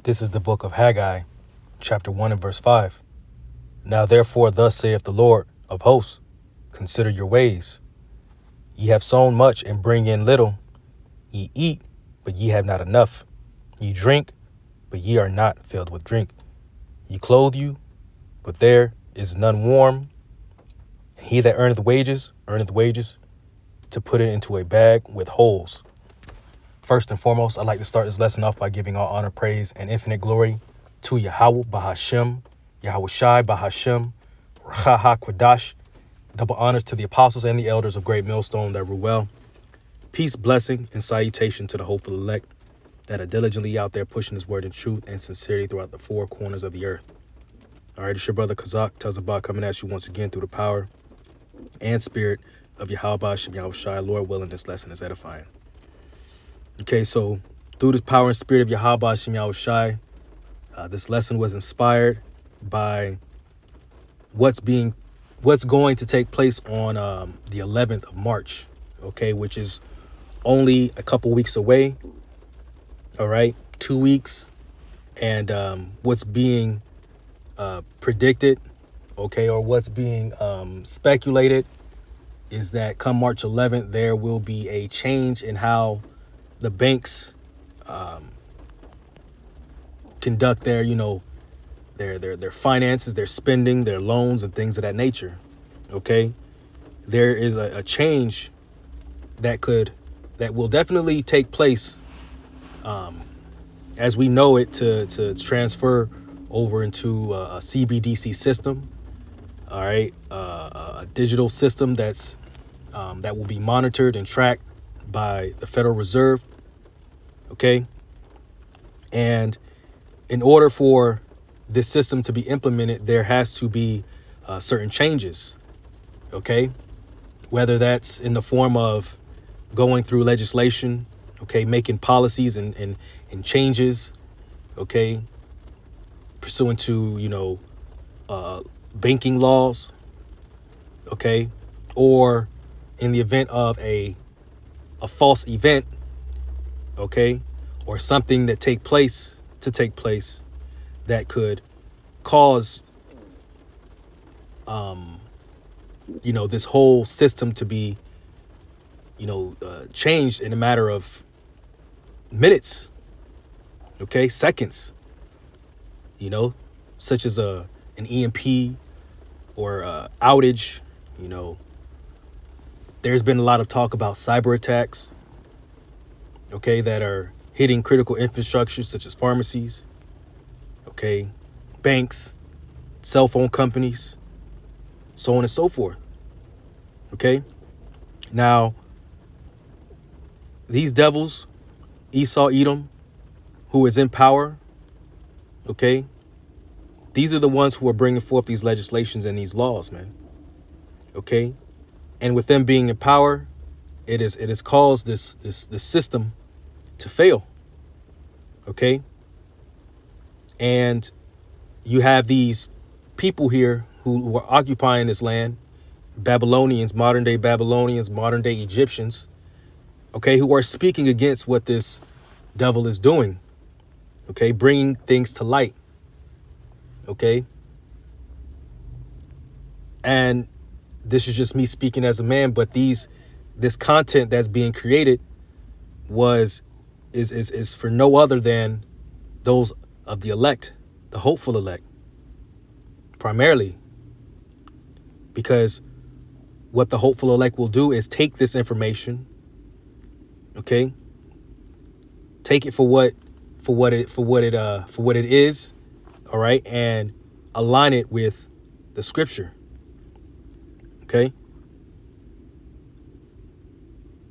This is the book of Haggai, chapter 1 and verse 5. Now therefore thus saith the Lord of hosts, consider your ways. Ye have sown much and bring in little. Ye eat, but ye have not enough. Ye drink, but ye are not filled with drink. Ye clothe you, but there is none warm. And he that earneth wages to put it into a bag with holes. First and foremost, I'd like to start this lesson off by giving all honor, praise, and infinite glory to Yahweh Bahashem, Yahweh Shai Bahashem, Raha Kwadash. Double honors to the apostles and the elders of Great Millstone that rule well. Peace, blessing, and salutation to the hopeful elect that are diligently out there pushing his word in truth and sincerity throughout the four corners of the earth. All right, it's your brother Kazak Tazabah coming at you once again through the power and spirit of Yahweh Bahashem, Yahweh Shai. Lord willing, this lesson is edifying. Okay, so through this power and spirit of Yahweh Bahashem, Yahweh Shai, this lesson was inspired by what's going to take place on the 11th of March, okay, which is only a couple weeks away. All right, 2 weeks. And what's being predicted, okay, or what's being speculated is that come March 11th, there will be a change in how the banks conduct their, their finances, their spending, their loans, and things of that nature. Okay, there is a change that will definitely take place as we know it to transfer over into a CBDC system. All right, a digital system that will be monitored and tracked by the Federal Reserve. Okay, and in order for this system to be implemented, there has to be certain changes. Okay, whether that's in the form of going through legislation, okay, making policies and changes, okay, pursuant to banking laws, okay, or in the event of a false event, okay, or something that take place that could cause this whole system to be changed in a matter of minutes, okay, seconds, such as an EMP or outage. There's been a lot of talk about cyber attacks, okay, that are hitting critical infrastructure such as pharmacies, okay, banks, cell phone companies, so on and so forth. Okay, now these devils, Esau, Edom, who is in power, okay, these are the ones who are bringing forth these legislations and these laws, man. Okay, and with them being in power, it has caused this system to fail. Okay, and you have these people here who are occupying this land, Babylonians, modern day Egyptians, okay, who are speaking against what this devil is doing, okay, bringing things to light, okay. And this is just me speaking as a man, but this content that's being created is for no other than those of the elect, the hopeful elect, primarily, because what the hopeful elect will do is take this information, okay, take it for what it is, all right, and align it with the scripture, okay,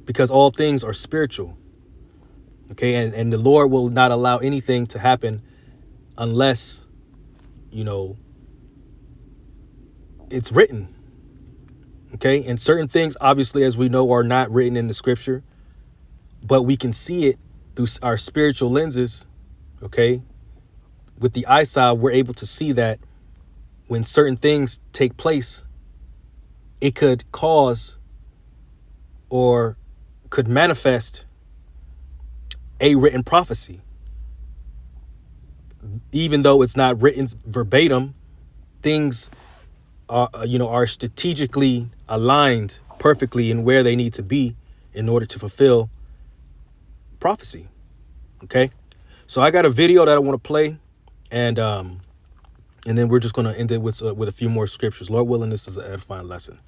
because all things are spiritual, okay, and the Lord will not allow anything to happen unless it's written. Okay, and certain things, obviously, as we know, are not written in the scripture, but we can see it through our spiritual lenses. Okay, with the eyesight, we're able to see that when certain things take place, it could cause or could manifest a written prophecy. even though it's not written verbatim, things are strategically aligned perfectly in where they need to be in order to fulfill prophecy. Okay, so I got a video that I want to play, and then we're just going to end it with a few more scriptures. Lord willing, this is an edifying lesson.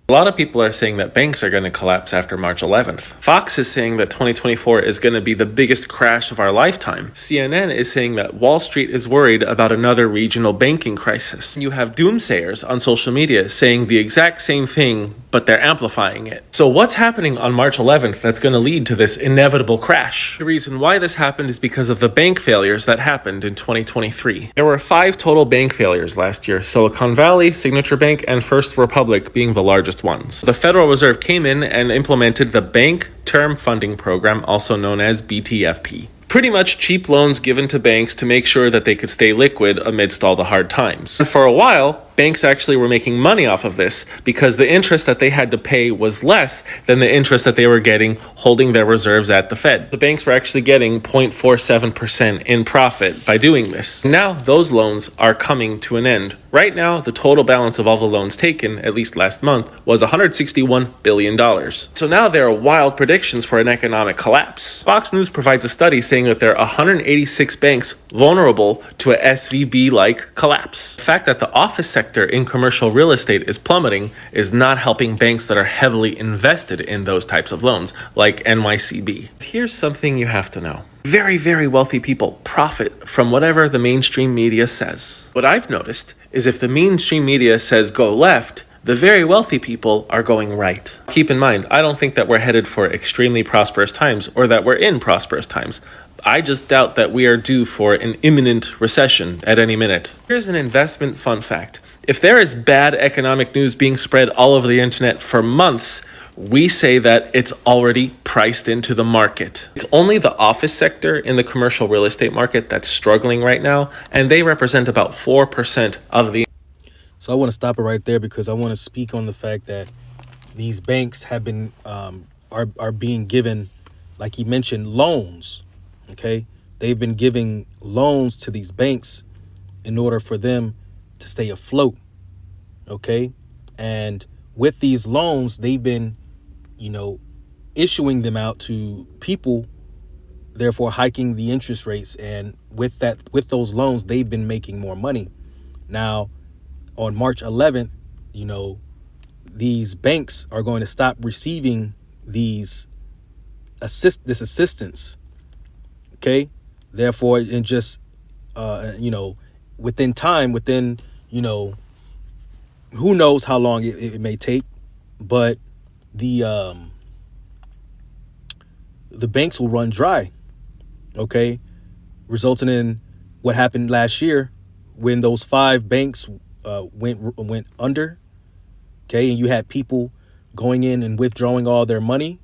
A lot of people are saying that banks are going to collapse after March 11th. Fox is saying that 2024 is going to be the biggest crash of our lifetime. CNN is saying that Wall Street is worried about another regional banking crisis. You have doomsayers on social media saying the exact same thing, but they're amplifying it. So what's happening on March 11th that's going to lead to this inevitable crash? The reason why this happened is because of the bank failures that happened in 2023. There were 5 total bank failures last year, Silicon Valley, Signature Bank, and First Republic being the largest ones. The Federal Reserve came in and implemented the Bank Term Funding Program, also known as BTFP. Pretty much cheap loans given to banks to make sure that they could stay liquid amidst all the hard times. And for a while, banks actually were making money off of this because the interest that they had to pay was less than the interest that they were getting holding their reserves at the Fed. The banks were actually getting 0.47% in profit by doing this. Now those loans are coming to an end. Right now, the total balance of all the loans taken, at least last month, was $161 billion. So now there are wild predictions for an economic collapse. Fox News provides a study saying that there are 186 banks vulnerable to a SVB-like collapse. The fact that the office sector in commercial real estate is plummeting is not helping banks that are heavily invested in those types of loans, like NYCB. Here's something you have to know. Very, very wealthy people profit from whatever the mainstream media says. What I've noticed is if the mainstream media says go left, the very wealthy people are going right. Keep in mind, I don't think that we're headed for extremely prosperous times or that we're in prosperous times. I just doubt that we are due for an imminent recession at any minute. Here's an investment fun fact. If there is bad economic news being spread all over the internet for months, we say that it's already priced into the market. It's only the office sector in the commercial real estate market that's struggling right now, and they represent about 4% of the... So I want to stop it right there because I want to speak on the fact that these banks have been are being given, like he mentioned, loans. Okay, they've been giving loans to these banks in order for them to stay afloat. Okay, and with these loans, they've been, issuing them out to people, therefore hiking the interest rates. And with those loans, they've been making more money. Now, on March 11th, these banks are going to stop receiving this assistance. Okay, therefore, and just within time, who knows how long it may take, but the banks will run dry. Okay, resulting in what happened last year when those 5 banks went under. Okay, and you had people going in and withdrawing all their money.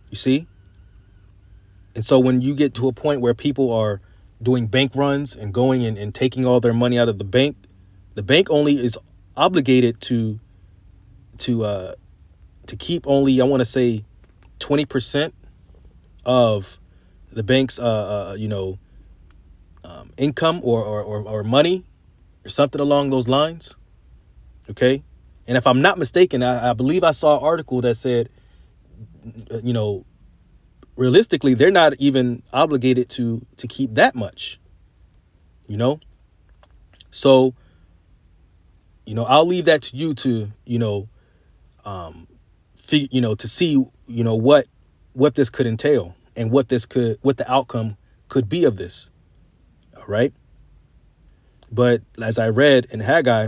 You see? And so when you get to a point where people are doing bank runs and going and taking all their money out of the bank only is obligated to keep only, I want to say, 20% of the bank's income or money or something along those lines. Okay, and if I'm not mistaken, I believe I saw an article that said, realistically, they're not even obligated to keep that much. So I'll leave that to you to to see what this could entail and what the outcome could be of this. All right. But as I read in Haggai,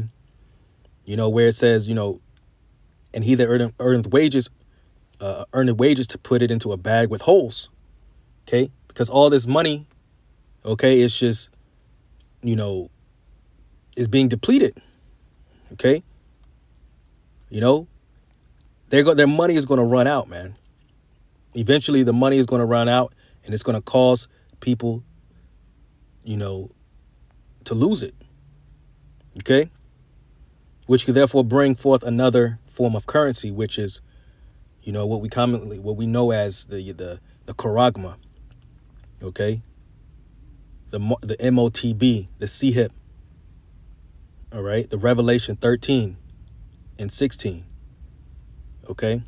where it says, and he that earneth wages to put it into a bag with holes. Okay, because all this money, okay, it's just, is being depleted. Okay, their money is going to run out, man. Eventually, the money is going to run out, and it's going to cause people, to lose it. Okay, which could therefore bring forth another form of currency, which is, what we know as the charagma, okay, the MOTB, the CHIP, all right, the Revelation 13 and 16, okay.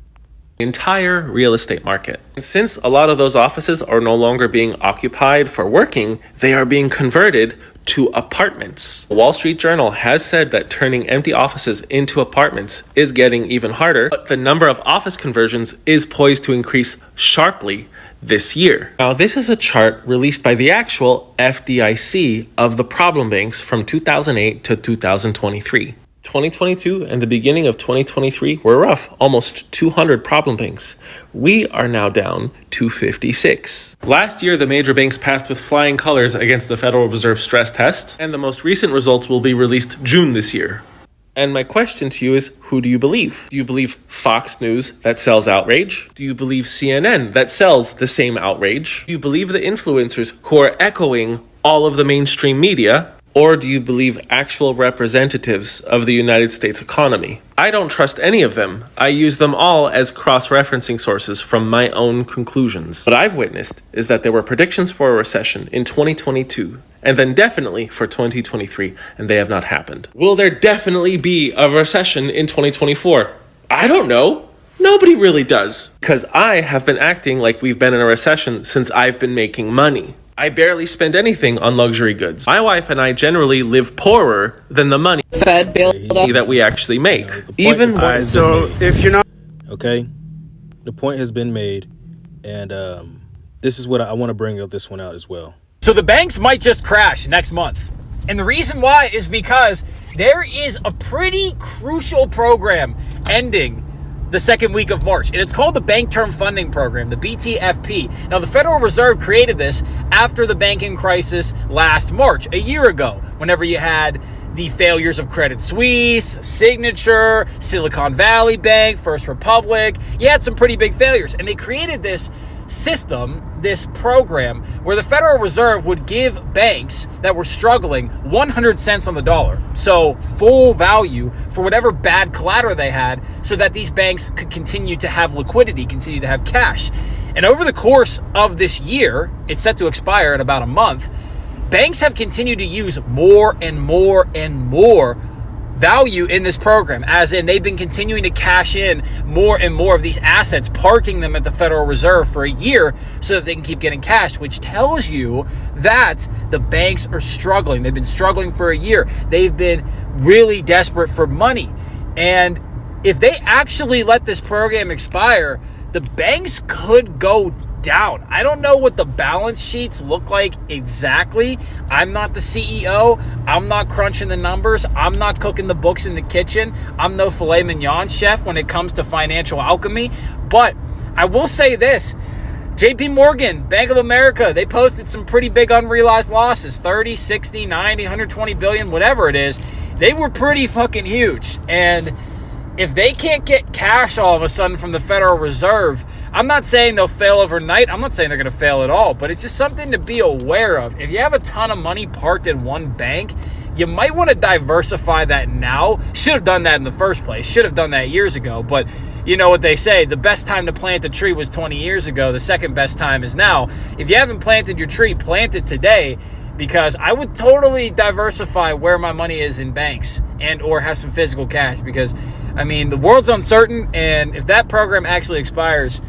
Entire real estate market. And since a lot of those offices are no longer being occupied for working, they are being converted to apartments. The Wall Street Journal has said that turning empty offices into apartments is getting even harder, but the number of office conversions is poised to increase sharply this year. Now, this is a chart released by the actual FDIC of the problem banks from 2008 to 2023. 2022 and the beginning of 2023 were rough, almost 200 problem banks. We are now down to 56. Last year, the major banks passed with flying colors against the Federal Reserve stress test, and the most recent results will be released June this year. And my question to you is, who do you believe? Do you believe Fox News that sells outrage? Do you believe CNN that sells the same outrage? Do you believe the influencers who are echoing all of the mainstream media? Or do you believe actual representatives of the United States economy? I don't trust any of them. I use them all as cross-referencing sources from my own conclusions. What I've witnessed is that there were predictions for a recession in 2022, and then definitely for 2023, and they have not happened. Will there definitely be a recession in 2024? I don't know. Nobody really does. Because I have been acting like we've been in a recession since I've been making money. I barely spend anything on luxury goods. My wife and I generally live poorer than the money that we actually make. So if you're not okay, the point has been made, and this is what I want to bring this one out as well. So the banks might just crash next month. And the reason why is because there is a pretty crucial program ending the second week of March, and it's called the Bank Term Funding Program, the BTFP. Now, the Federal Reserve created this after the banking crisis last March, a year ago, whenever you had the failures of Credit Suisse, Signature, Silicon Valley Bank, First Republic. You had some pretty big failures, and they created this system, this program, where the Federal Reserve would give banks that were struggling 100 cents on the dollar. So full value for whatever bad collateral they had, so that these banks could continue to have liquidity, continue to have cash. And over the course of this year, it's set to expire in about a month, banks have continued to use more and more and more value in this program, as in they've been continuing to cash in more and more of these assets, parking them at the Federal Reserve for a year so that they can keep getting cash, which tells you that the banks are struggling. They've been struggling for a year. They've been really desperate for money. And if they actually let this program expire, the banks could go down. I don't know what the balance sheets look like exactly. I'm not the CEO. I'm not crunching the numbers. I'm not cooking the books in the kitchen. I'm no filet mignon chef when it comes to financial alchemy. But I will say this. JP Morgan, Bank of America, they posted some pretty big unrealized losses, 30, 60, 90, 120 billion, whatever it is. They were pretty fucking huge. And if they can't get cash all of a sudden from the Federal Reserve, I'm not saying they'll fail overnight. I'm not saying they're going to fail at all, but it's just something to be aware of. If you have a ton of money parked in one bank, you might want to diversify that now. Should have done that in the first place. Should have done that years ago. But you know what they say, the best time to plant a tree was 20 years ago. The second best time is now. If you haven't planted your tree, plant it today, because I would totally diversify where my money is in banks and or have some physical cash, because, I mean, the world's uncertain, and if that program actually expires,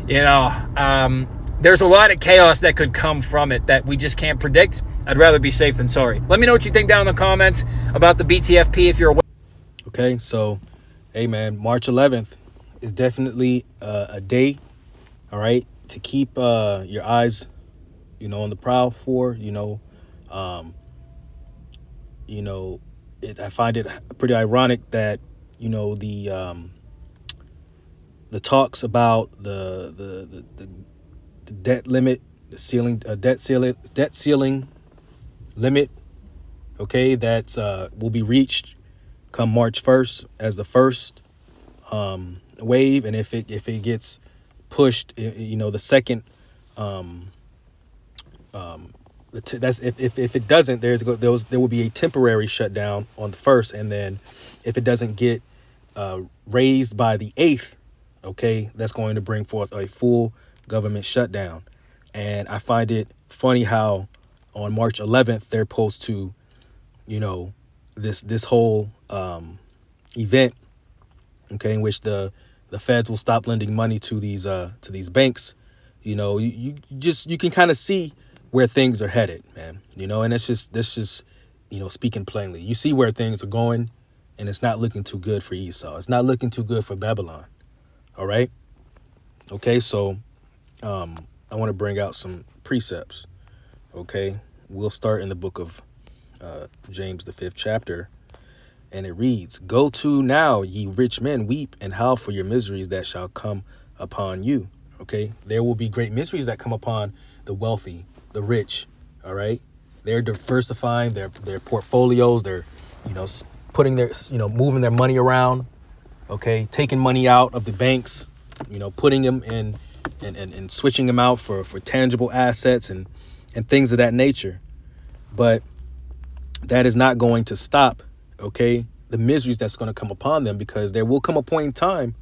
you know, there's a lot of chaos that could come from it that we just can't predict. I'd rather be safe than sorry. Let me know what you think down in the comments about the BTFP if you're aware. Okay, so, hey, man, March 11th is definitely a day, all right, to keep your eyes, you know, on the prowl for, I find it pretty ironic that, you know, the talks about the debt limit, the ceiling, debt ceiling limit, okay, that's will be reached come March 1st as the first wave, and if it gets pushed, you know, the second, that's if it doesn't, there will be a temporary shutdown on the first, and then if it doesn't get raised by the 8th okay, that's going to bring forth a full government shutdown. And I find it funny how on March 11th, they're supposed to, this whole event, okay, in which the feds will stop lending money to these banks. You can kind of see where things are headed, man. And that's just speaking plainly. You see where things are going, and it's not looking too good for Esau. It's not looking too good for Babylon. All right. Okay, so I want to bring out some precepts. Okay, we'll start in the book of James, the 5th chapter, and it reads, "Go to now, ye rich men, weep and howl for your miseries that shall come upon you." Okay, there will be great miseries that come upon the wealthy, the rich. All right, they're diversifying their portfolios. They're putting their moving their money around. Okay, taking money out of the banks, putting them in and switching them out for tangible assets and things of that nature. But that is not going to stop, okay, the miseries that's going to come upon them, because there will come a point in time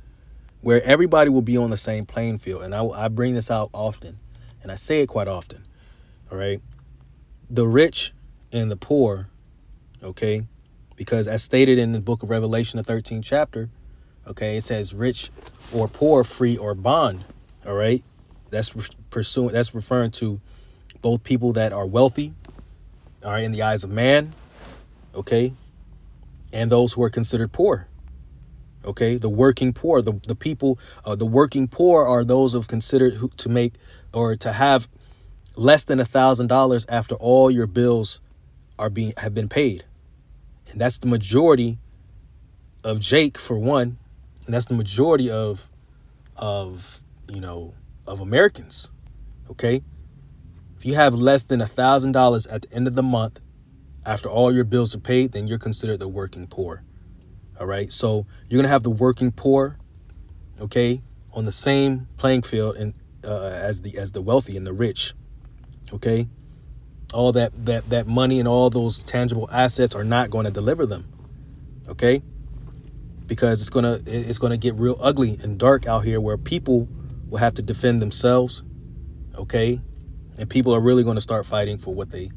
where everybody will be on the same playing field. And I bring this out often, and I say it quite often. All right. The rich and the poor, okay, because as stated in the book of Revelation, the 13th chapter, okay, it says rich or poor, free or bond. All right. That's referring to both people that are wealthy, all right, in the eyes of man, okay, and those who are considered poor. Okay, the working poor, the people, the working poor are those of considered to make or to have less than $1,000 after all your bills have been paid, and that's the majority of Jake, for one, and that's the majority of Americans. Okay, if you have less than $1,000 at the end of the month after all your bills are paid, then you're considered the working poor. All right. So you're going to have the working poor, okay, on the same playing field and as the wealthy and the rich. OK, all that money and all those tangible assets are not going to deliver them. OK, because it's going to get real ugly and dark out here, where people will have to defend themselves. OK, and people are really going to start fighting for what they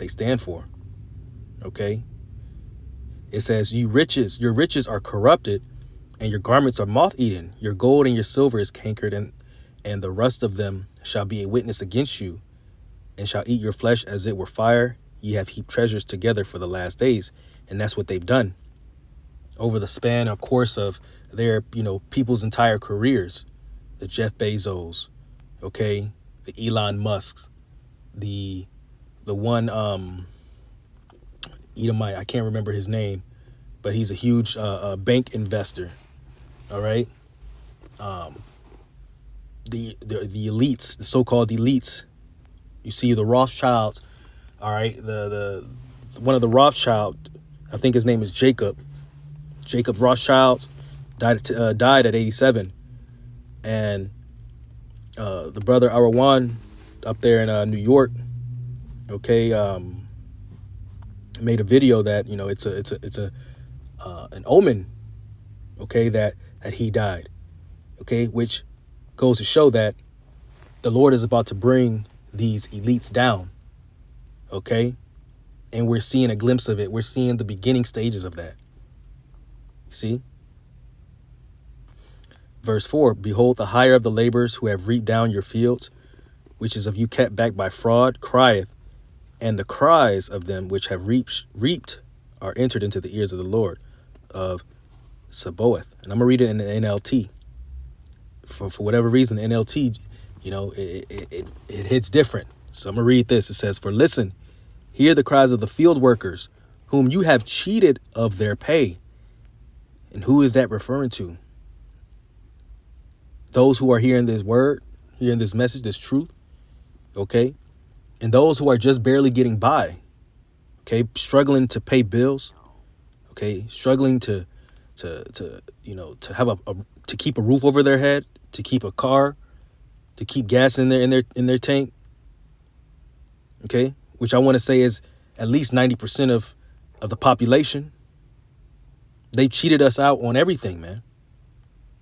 stand for. OK. It says, your riches are corrupted, and your garments are moth-eaten. Your gold and your silver is cankered, and the rust of them shall be a witness against you, and shall eat your flesh as it were fire. Ye have heaped treasures together for the last days. And that's what they've done over the span, of course, of their, people's entire careers. The Jeff Bezos, okay, the Elon Musks, the one, Edomite, I can't remember his name, but he's a huge bank investor. All right. The elites, the so-called elites. You see the Rothschilds. All right. The one of the Rothschild, I think his name is Jacob Rothschild, died at 87. And the brother Arawan up there in New York, okay, made a video that it's an omen, okay, that he died, okay, which goes to show that the Lord is about to bring these elites down, okay, and we're seeing a glimpse of it. We're seeing the beginning stages of that. See, verse 4: "Behold, the hire of the laborers who have reaped down your fields, which is of you kept back by fraud, crieth. And the cries of them which have reaped are entered into the ears of the Lord of Sabaoth." And I'm going to read it in the NLT. For whatever reason, the NLT, it hits different. So I'm going to read this. It says, "For listen, hear the cries of the field workers, whom you have cheated of their pay." And who is that referring to? Those who are hearing this word, hearing this message, this truth, okay? And those who are just barely getting by, okay, struggling to pay bills, okay, struggling to have to keep a roof over their head, to keep a car, to keep gas in their tank, okay, which I want to say is at least 90% of the population. They cheated us out on everything, man.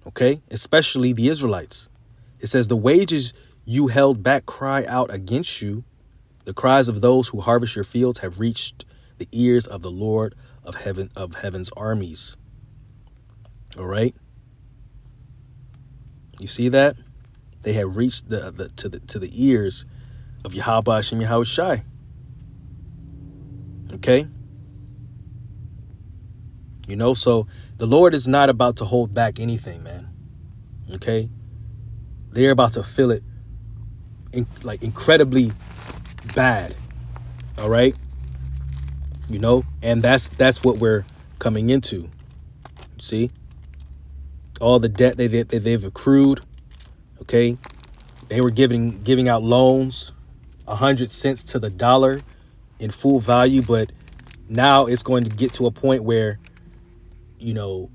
Okay? Especially the Israelites. It says, the wages you held back cry out against you. The cries of those who harvest your fields have reached the ears of the Lord of heaven's armies. All right? You see that? They have reached to the ears of Yahweh Hashem Yahweh Shai. Okay? You know, so the Lord is not about to hold back anything, man. Okay? They're about to feel it incredibly bad. All right? You know, and that's what we're coming into. See? All the debt they've accrued. Okay? They were giving out loans 100 cents to the dollar in full value, but now it's going to get to a point where, you know,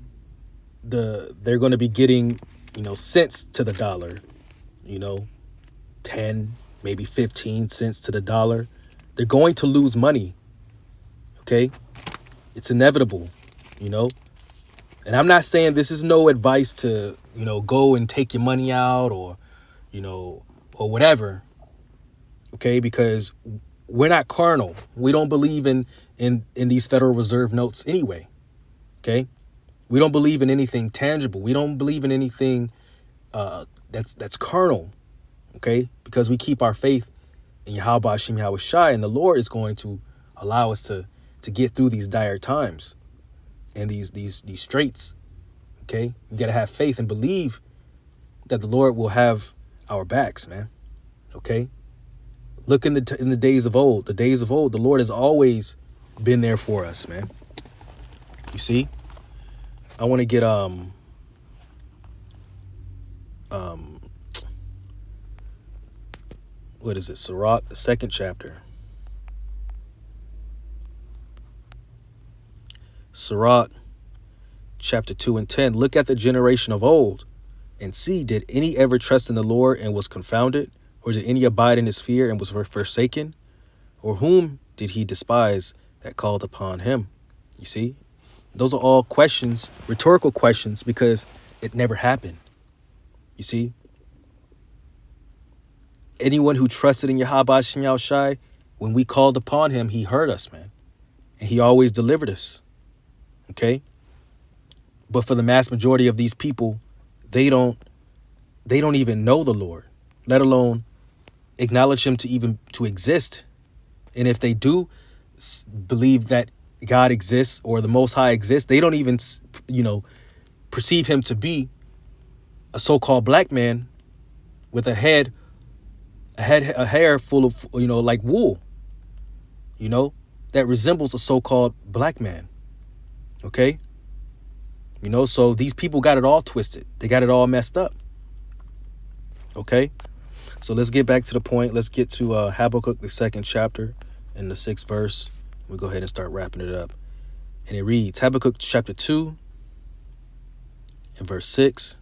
they're going to be getting, you know, cents to the dollar, you know, 10, maybe 15 cents to the dollar. They're going to lose money. Okay? It's inevitable, you know? And I'm not saying this is no advice to, you know, go and take your money out or, you know, or whatever. Okay? Because we're not carnal. We don't believe in these Federal Reserve notes anyway. Okay? We don't believe in anything tangible. We don't believe in anything that's carnal. Okay? Because we keep our faith in Yahweh Hashem Yahweh Shai, and the Lord is going to allow us to get through these dire times and these straits. Okay? You got to have faith and believe that the Lord will have our backs, man. Okay? Look in the days of old. The days of old, the Lord has always been there for us, man. You see? I want to get what is it? Sirach, the 2nd chapter. Sirach, chapter 2 and 10. Look at the generation of old and see, did any ever trust in the Lord and was confounded? Or did any abide in his fear and was forsaken? Or whom did he despise that called upon him? You see, those are all questions, rhetorical questions, because it never happened. You see, anyone who trusted in Yahweh Hashem Yahweh Shai, when we called upon him, he heard us, man. And he always delivered us. Okay? But for the mass majority of these people, they don't even know the Lord, let alone acknowledge him to exist. And if they do believe that God exists or the Most High exists, they don't even, you know, perceive him to be a so-called black man with a hair full of, you know, like wool, you know, that resembles a so-called black man. Okay? You know, so these people got it all twisted. They got it all messed up. Okay? So let's get back to the point. Let's get to Habakkuk, the 2nd chapter and the 6th verse. We'll go ahead and start wrapping it up. And it reads, Habakkuk chapter 2 and verse 6.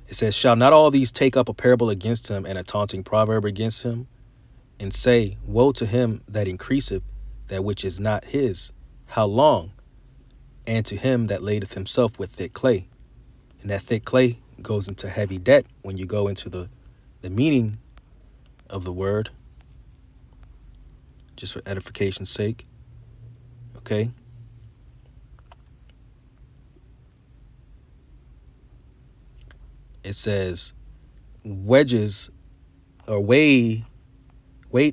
It says, shall not all these take up a parable against him and a taunting proverb against him, and say, woe to him that increaseth that which is not his, how long? And to him that ladeth himself with thick clay. And that thick clay goes into heavy debt when you go into the meaning of the word, just for edification's sake. Okay? It says wedges or weight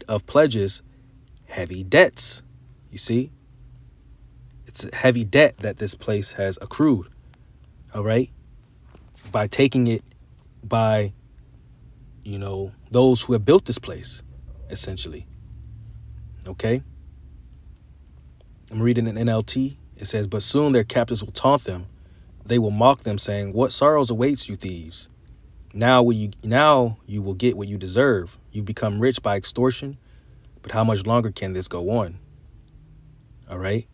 of pledges, heavy debts. You see? It's a heavy debt that this place has accrued. All right? By taking it by, you know, those who have built this place, essentially. Okay? I'm reading an NLT. It says, but soon their captors will taunt them. They will mock them, saying, what sorrows awaits you, thieves? Now you will get what you deserve. You've become rich by extortion. But how much longer can this go on? All right?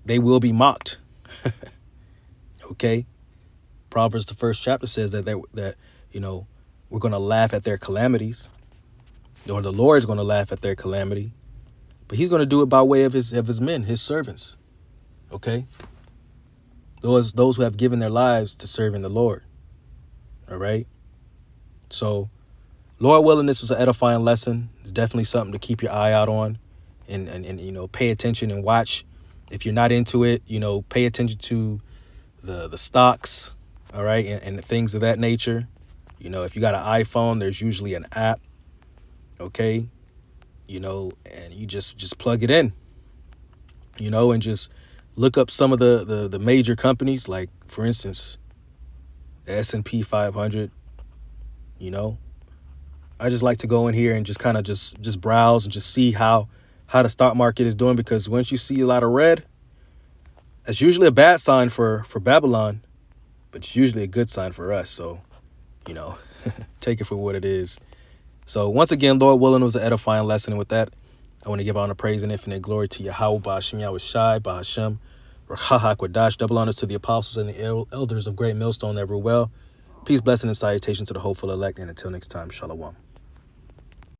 They will be mocked. Okay? Proverbs, the 1st chapter says that you know, we're going to laugh at their calamities. Or the Lord's going to laugh at their calamity. But he's going to do it by way of his men, his servants. Okay? those who have given their lives to serving the Lord. All right. So, Lord willing, this was an edifying lesson. It's definitely something to keep your eye out on, and you know, pay attention and watch. If you're not into it, you know, pay attention to the stocks, all right, and the things of that nature. You know, if you got an iPhone, there's usually an app, okay, you know, and you just plug it in, you know, and just look up some of the major companies, like, for instance, the S&P 500, you know. I just like to go in here and just kind of just browse and just see how the stock market is doing, because once you see a lot of red, that's usually a bad sign for Babylon, but it's usually a good sign for us. So, you know, take it for what it is. So once again, Lord willing, it was an edifying lesson. And with that, I want to give honor, praise, and infinite glory to Yahweh, Ba'ashem, Yahweh Shai, Ba'ashem, Rachah HaKodash. Double honors to the apostles and the elders of Great Millstone that rule well. Peace, blessing, and salutation to the hopeful elect. And until next time, Shalom.